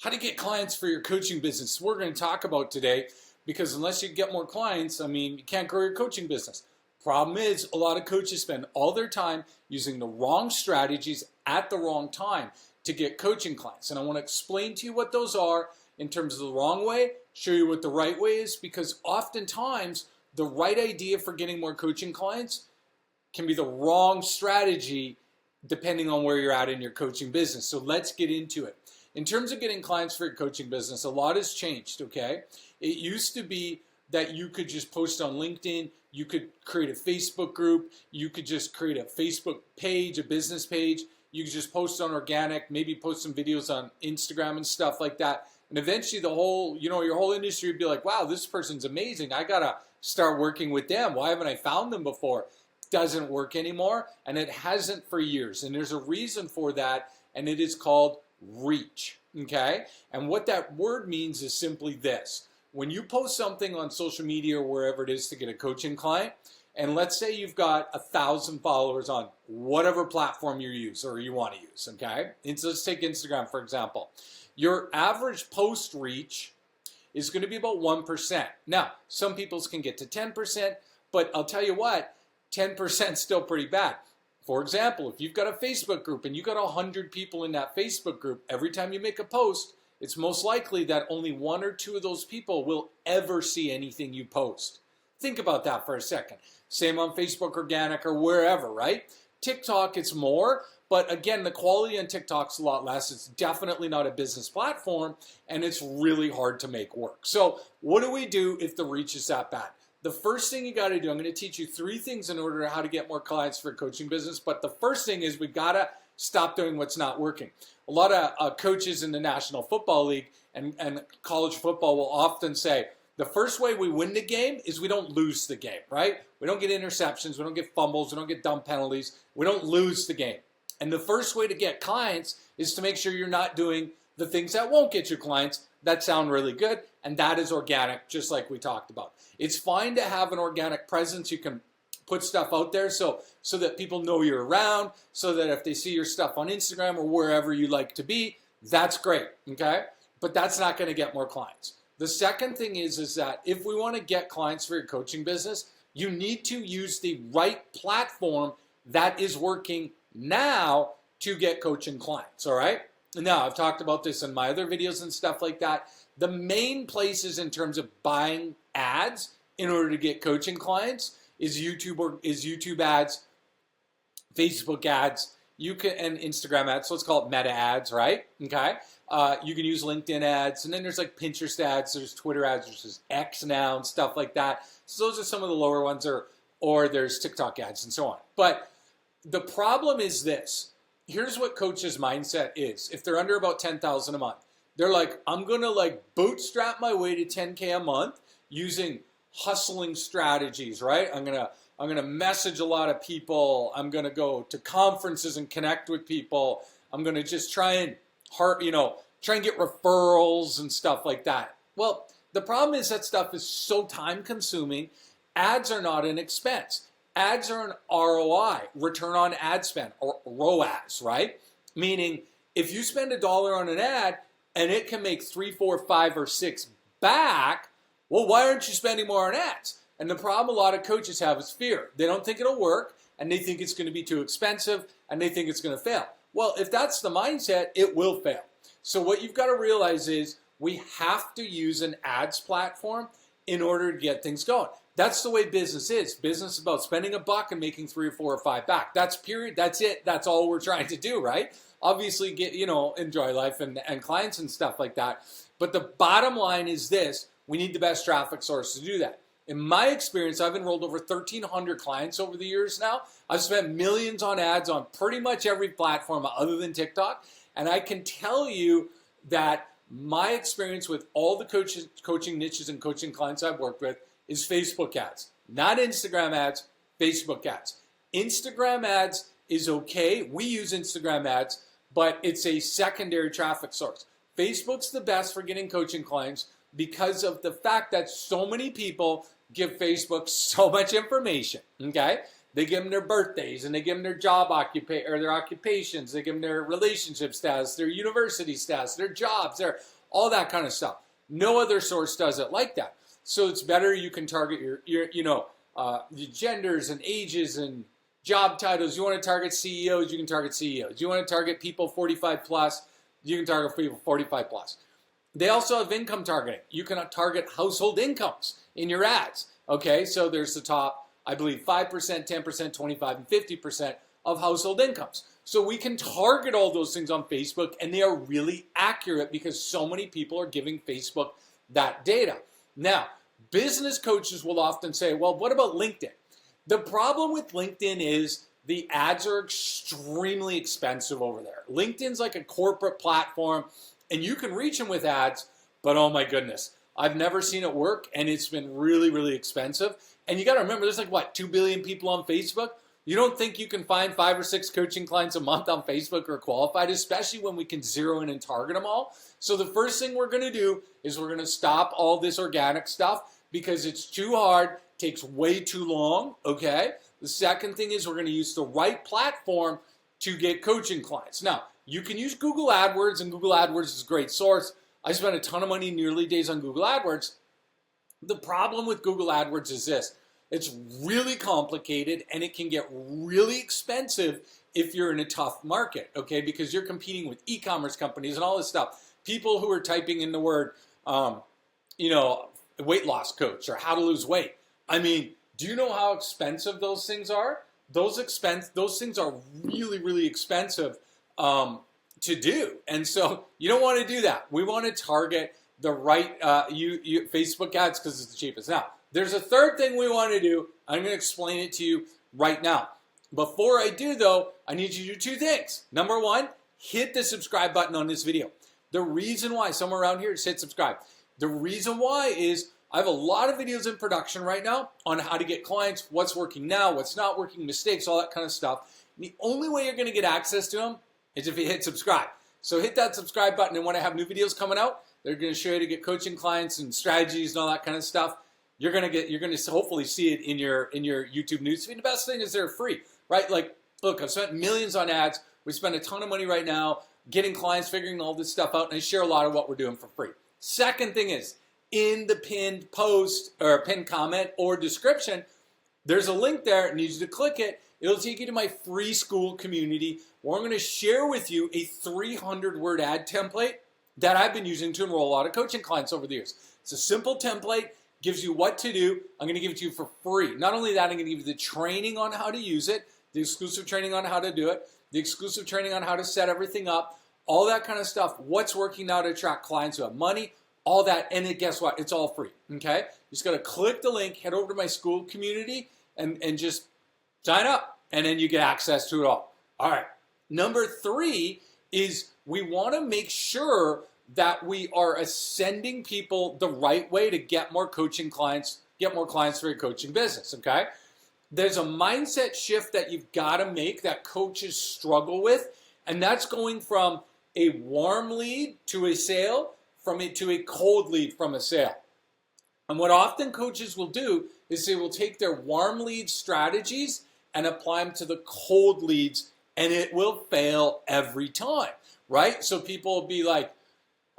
how to get clients for your coaching business. We're going to talk about today because unless you get more clients, you can't grow your coaching business. Problem is, a lot of coaches spend all their time using the wrong strategies at the wrong time to get coaching clients. And I want to explain to you what those are in terms of the wrong way, show you what the right way is, because oftentimes the right idea for getting more coaching clients can be the wrong strategy depending on where you're at in your coaching business. So let's get into it. In terms of getting clients for your coaching business, a lot has changed, okay? It used to be that you could just post on LinkedIn, you could create a Facebook group, you could just create a Facebook page, a business page, you could just post on organic, maybe post some videos on Instagram and stuff like that. And eventually the whole, your whole industry would be like, wow, this person's amazing. I gotta start working with them. Why haven't I found them before? Doesn't work anymore, and it hasn't for years. And there's a reason for that, and it is called reach, okay? And what that word means is simply this. When you post something on social media or wherever it is to get a coaching client, and let's say you've got 1,000 followers on whatever platform you use or you want to use, okay? And so let's take Instagram, for example. Your average post reach is going to be about 1%. Now, some people's can get to 10%, but I'll tell you what, 10% is still pretty bad. For example, if you've got a Facebook group and you've got 100 people in that Facebook group, every time you make a post, it's most likely that only 1 or 2 of those people will ever see anything you post. Think about that for a second. Same on Facebook Organic or wherever, right? TikTok, it's more, but again, the quality on TikTok's a lot less. It's definitely not a business platform, and it's really hard to make work. So what do we do if the reach is that bad? The first thing you got to do, I'm going to teach you 3 things in order to how to get more clients for a coaching business. But the first thing is we got to stop doing what's not working. A lot of coaches in the National Football League and college football will often say, the first way we win the game is we don't lose the game, right? We don't get interceptions, we don't get fumbles, we don't get dumb penalties, we don't lose the game. And the first way to get clients is to make sure you're not doing the things that won't get you clients that sound really good, and that is organic, just like we talked about. It's fine to have an organic presence. You can put stuff out there so that people know you're around, so that if they see your stuff on Instagram or wherever you like to be, that's great, okay? But that's not going to get more clients. The second thing is that if we want to get clients for your coaching business, you need to use the right platform that is working now to get coaching clients, all right? Now, I've talked about this in my other videos and stuff like that. The main places in terms of buying ads in order to get coaching clients is YouTube ads, Facebook ads, and Instagram ads. So let's call it meta ads, right? Okay. You can use LinkedIn ads, and then there's like Pinterest ads, there's Twitter ads, there's X now and stuff like that. So those are some of the lower ones, or there's TikTok ads and so on. But the problem is this. Here's what coaches' mindset is. If they're under about $10,000 a month, they're like, I'm going to bootstrap my way to $10K a month using hustling strategies, right? I'm going to message a lot of people. I'm going to go to conferences and connect with people. I'm going to just try and get referrals and stuff like that. Well, the problem is that stuff is so time consuming. Ads are not an expense. Ads are an ROI, return on ad spend, or ROAS, right? Meaning, if you spend $1 on an ad and it can make 3, 4, 5, or 6 back, well, why aren't you spending more on ads? And the problem a lot of coaches have is fear. They don't think it'll work, and they think it's going to be too expensive, and they think it's going to fail. Well, if that's the mindset, it will fail. So what you've got to realize is we have to use an ads platform in order to get things going. That's the way business is. Business is about spending $1 and making 3 or 4 or 5 back. That's period. That's it. That's all we're trying to do, right? Obviously, enjoy life and clients and stuff like that. But the bottom line is this. We need the best traffic source to do that. In my experience, I've enrolled over 1,300 clients over the years now. I've spent millions on ads on pretty much every platform other than TikTok. And I can tell you that my experience with all the coaching niches and coaching clients I've worked with is Facebook ads, not Instagram ads, Facebook ads. Instagram ads is okay. We use Instagram ads, but it's a secondary traffic source. Facebook's the best for getting coaching clients because of the fact that so many people give Facebook so much information, okay? They give them their birthdays, and they give them their their occupations, they give them their relationship status, their university status, their jobs, their all that kind of stuff. No other source does it like that. So it's better you can target your genders and ages and job titles. You want to target CEOs, you can target CEOs. You want to target people 45 plus, you can target people 45 plus. They also have income targeting. You can target household incomes in your ads. Okay, so there's the top, I believe, 5%, 10%, 25, and 50% of household incomes. So we can target all those things on Facebook, and they are really accurate because so many people are giving Facebook that data. Now, business coaches will often say, well, what about LinkedIn? The problem with LinkedIn is the ads are extremely expensive over there. LinkedIn's like a corporate platform, and you can reach them with ads, but oh my goodness, I've never seen it work, and it's been really, really expensive. And you got to remember, there's like, what, 2 billion people on Facebook? You don't think you can find 5 or 6 coaching clients a month on Facebook or qualified, especially when we can zero in and target them all. So the first thing we're going to do is we're going to stop all this organic stuff because it's too hard, takes way too long, okay? The second thing is we're going to use the right platform to get coaching clients. Now, you can use Google AdWords, and Google AdWords is a great source. I spent a ton of money in the early days on Google AdWords. The problem with Google AdWords is this. It's really complicated, and it can get really expensive if you're in a tough market, okay? Because you're competing with e-commerce companies and all this stuff. People who are typing in the word, weight loss coach or how to lose weight. I mean, do you know how expensive those things are? Those things are really, really expensive to do. And so you don't want to do that. We want to target the right Facebook ads because it's the cheapest. Now, there's a third thing we want to do. I'm going to explain it to you right now. Before I do, though, I need you to do 2 things. Number 1, hit the subscribe button on this video. The reason why, somewhere around here, just hit subscribe. The reason why is I have a lot of videos in production right now on how to get clients, what's working now, what's not working, mistakes, all that kind of stuff. And the only way you're going to get access to them is if you hit subscribe. So hit that subscribe button, and when I have new videos coming out, they're going to show you to get coaching clients and strategies and all that kind of stuff. You're going to hopefully see it in your YouTube newsfeed. The best thing is they're free, right? Like, look, I've spent millions on ads. We spend a ton of money right now getting clients, figuring all this stuff out, and I share a lot of what we're doing for free. Second thing is, in the pinned post or pinned comment or description, there's a link there. I need you to click it. It'll take you to my free school community where I'm going to share with you a 300-word ad template that I've been using to enroll a lot of coaching clients over the years. It's a simple template, gives you what to do. I'm going to give it to you for free. Not only that, I'm going to give you the training on how to use it, the exclusive training on how to do it, the exclusive training on how to set everything up, all that kind of stuff. What's working now to attract clients who have money, all that, and then guess what? It's all free, okay? You just got to click the link, head over to my school community, and just sign up, and then you get access to it all. All right. Number 3 is we want to make sure that we are sending people the right way to get more coaching clients, get more clients for your coaching business, okay? There's a mindset shift that you've got to make that coaches struggle with, and that's going from a warm lead to a sale, to a cold lead from a sale. And what often coaches will do is they will take their warm lead strategies and apply them to the cold leads, and it will fail every time, right? So people will be like,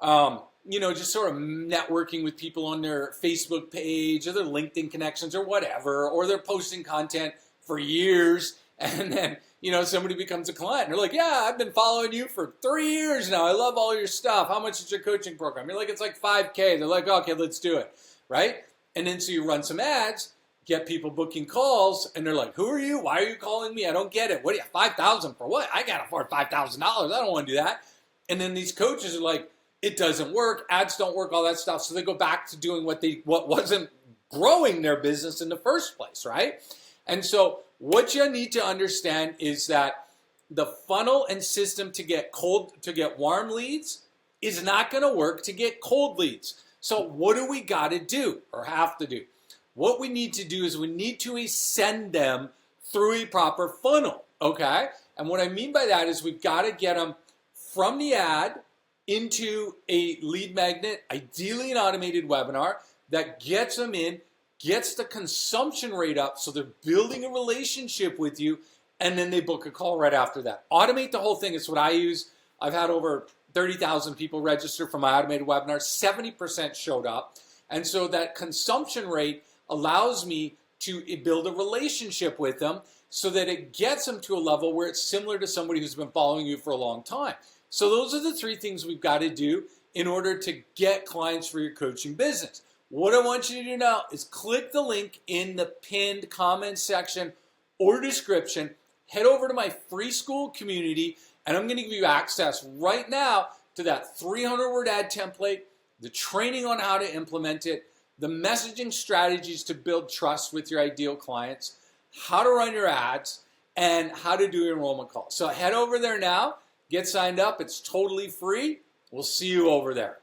just sort of networking with people on their Facebook page or their LinkedIn connections or whatever, or they're posting content for years, and then, somebody becomes a client. And they're like, yeah, I've been following you for 3 years now. I love all your stuff. How much is your coaching program? You're like, it's like $5,000. They're like, okay, let's do it, right? And then so you run some ads, get people booking calls, and they're like, who are you? Why are you calling me? I don't get it. What are you, $5,000 for what? I can't afford $5,000. I don't want to do that. And then these coaches are like, it doesn't work. Ads don't work, all that stuff. So they go back to doing what wasn't growing their business in the first place, right? And so what you need to understand is that the funnel and system to get warm leads is not going to work to get cold leads. So what do we got to do or have to do? What we need to do is we need to send them through a proper funnel, okay? And what I mean by that is we've got to get them from the ad into a lead magnet, ideally an automated webinar that gets them in, gets the consumption rate up so they're building a relationship with you, and then they book a call right after that. Automate the whole thing. It's what I use. I've had over 30,000 people registered for my automated webinar, 70% showed up. And so that consumption rate allows me to build a relationship with them so that it gets them to a level where it's similar to somebody who's been following you for a long time. So those are the three things we've got to do in order to get clients for your coaching business. What I want you to do now is click the link in the pinned comment section or description, head over to my free school community, and I'm going to give you access right now to that 300-word ad template, the training on how to implement it, the messaging strategies to build trust with your ideal clients, how to run your ads, and how to do your enrollment call. So head over there now, get signed up. It's totally free. We'll see you over there.